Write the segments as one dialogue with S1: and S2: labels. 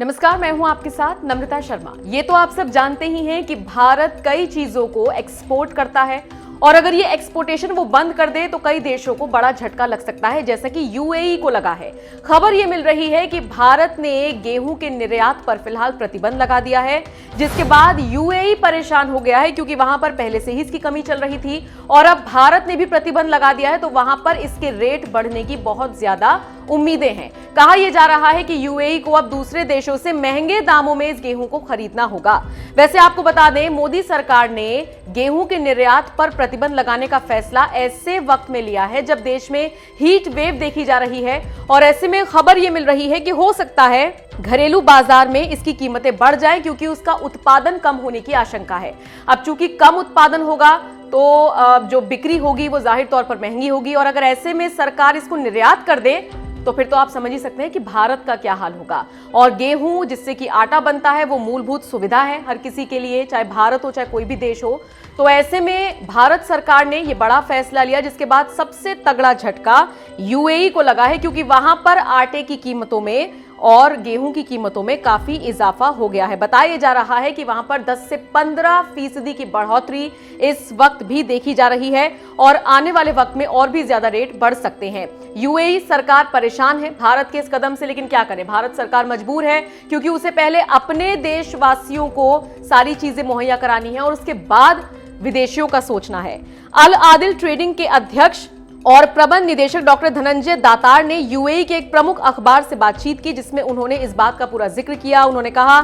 S1: नमस्कार, मैं हूं आपके साथ नम्रता शर्मा। ये तो आप सब जानते ही हैं कि भारत कई चीजों को एक्सपोर्ट करता है और अगर ये एक्सपोर्टेशन वो बंद कर दे तो कई देशों को बड़ा झटका लग सकता है, जैसा कि यूएई को लगा है। खबर ये मिल रही है कि भारत ने गेहूं के निर्यात पर फिलहाल प्रतिबंध लगा दिया है, जिसके बाद यूएई परेशान हो गया है क्योंकि वहां पर पहले से ही इसकी कमी चल रही थी और अब भारत ने भी प्रतिबंध लगा दिया है तो वहां पर इसके रेट बढ़ने की बहुत ज्यादा उम्मीदें हैं। कहा यह जा रहा है कि यूएई को अब दूसरे देशों से महंगे दामों में इस गेहूं को खरीदना होगा। वैसे आपको बता दें, मोदी सरकार ने गेहूं के निर्यात पर प्रतिबंध लगाने का फैसला ऐसे वक्त में लिया है जब देश में हीट वेव देखी जा रही है और ऐसे में खबर यह मिल रही है कि हो सकता है घरेलू बाजार में इसकी कीमतें बढ़ जाएं क्योंकि उसका उत्पादन कम होने की आशंका है। अब चूंकि कम उत्पादन होगा तो जो बिक्री होगी वो जाहिर तौर पर महंगी होगी और अगर ऐसे में सरकार इसको निर्यात कर दे तो फिर तो आप समझ ही सकते हैं कि भारत का क्या हाल होगा। और गेहूं जिससे कि आटा बनता है वो मूलभूत सुविधा है हर किसी के लिए, चाहे भारत हो चाहे कोई भी देश हो। तो ऐसे में भारत सरकार ने ये बड़ा फैसला लिया जिसके बाद सबसे तगड़ा झटका यूएई को लगा है क्योंकि वहां पर आटे की कीमतों में और गेहूं की कीमतों में काफी इजाफा हो गया है। बताया जा रहा है कि वहां पर 10 से 15% की बढ़ोतरी इस वक्त भी देखी जा रही है और आने वाले वक्त में और भी ज्यादा रेट बढ़ सकते हैं। यूएई सरकार परेशान है भारत के इस कदम से, लेकिन क्या करें, भारत सरकार मजबूर है क्योंकि उसे पहले अपने देशवासियों को सारी चीजें मुहैया करानी है और उसके बाद विदेशियों का सोचना है। अल आदिल ट्रेडिंग के अध्यक्ष और प्रबंध निदेशक डॉक्टर धनंजय दातार ने यूएई के एक प्रमुख अखबार से बातचीत की जिसमें उन्होंने इस बात का पूरा जिक्र किया। उन्होंने कहा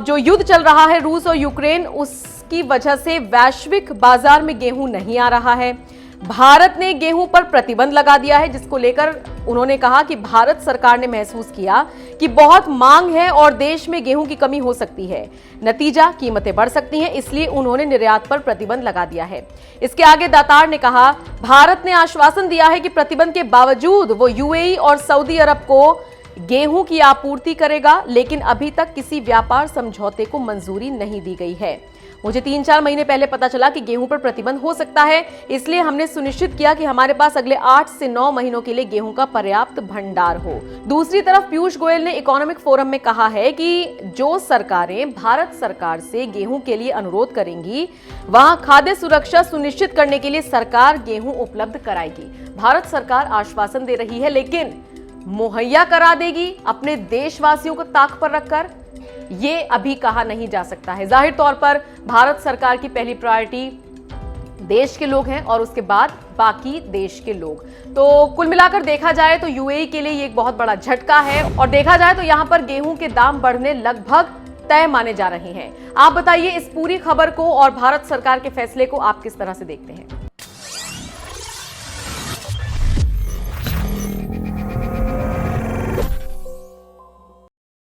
S1: जो युद्ध चल रहा है रूस और यूक्रेन, उसकी वजह से वैश्विक बाजार में गेहूं नहीं आ रहा है। भारत ने गेहूं पर प्रतिबंध लगा दिया है जिसको लेकर उन्होंने कहा कि भारत सरकार ने महसूस किया कि बहुत मांग है और देश में गेहूं की कमी हो सकती है, नतीजा कीमतें बढ़ सकती हैं, इसलिए उन्होंने निर्यात पर प्रतिबंध लगा दिया है। इसके आगे दातार ने कहा, भारत ने आश्वासन दिया है कि प्रतिबंध के बावजूद वो यूएई और सऊदी अरब को गेहूं की आपूर्ति करेगा, लेकिन अभी तक किसी व्यापार समझौते को मंजूरी नहीं दी गई है। मुझे 3-4 महीने पहले पता चला कि गेहूं पर प्रतिबंध हो सकता है, इसलिए हमने सुनिश्चित किया कि हमारे पास अगले 8 से 9 महीनों के लिए गेहूं का पर्याप्त भंडार हो। दूसरी तरफ पीयूष गोयल ने इकोनॉमिक फोरम में कहा है कि जो सरकारें भारत सरकार से गेहूं के लिए अनुरोध करेंगी वहां खाद्य सुरक्षा सुनिश्चित करने के लिए सरकार गेहूं उपलब्ध कराएगी। भारत सरकार आश्वासन दे रही है लेकिन मुहैया करा देगी अपने देशवासियों को ताक पर रखकर, ये अभी कहा नहीं जा सकता है। जाहिर तौर पर भारत सरकार की पहली प्रायोरिटी देश के लोग हैं और उसके बाद बाकी देश के लोग। तो कुल मिलाकर देखा जाए तो यूएई के लिए ये एक बहुत बड़ा झटका है और देखा जाए तो यहां पर गेहूं के दाम बढ़ने लगभग तय माने जा रहे हैं। आप बताइए इस पूरी खबर को और भारत सरकार के फैसले को आप किस तरह से देखते हैं?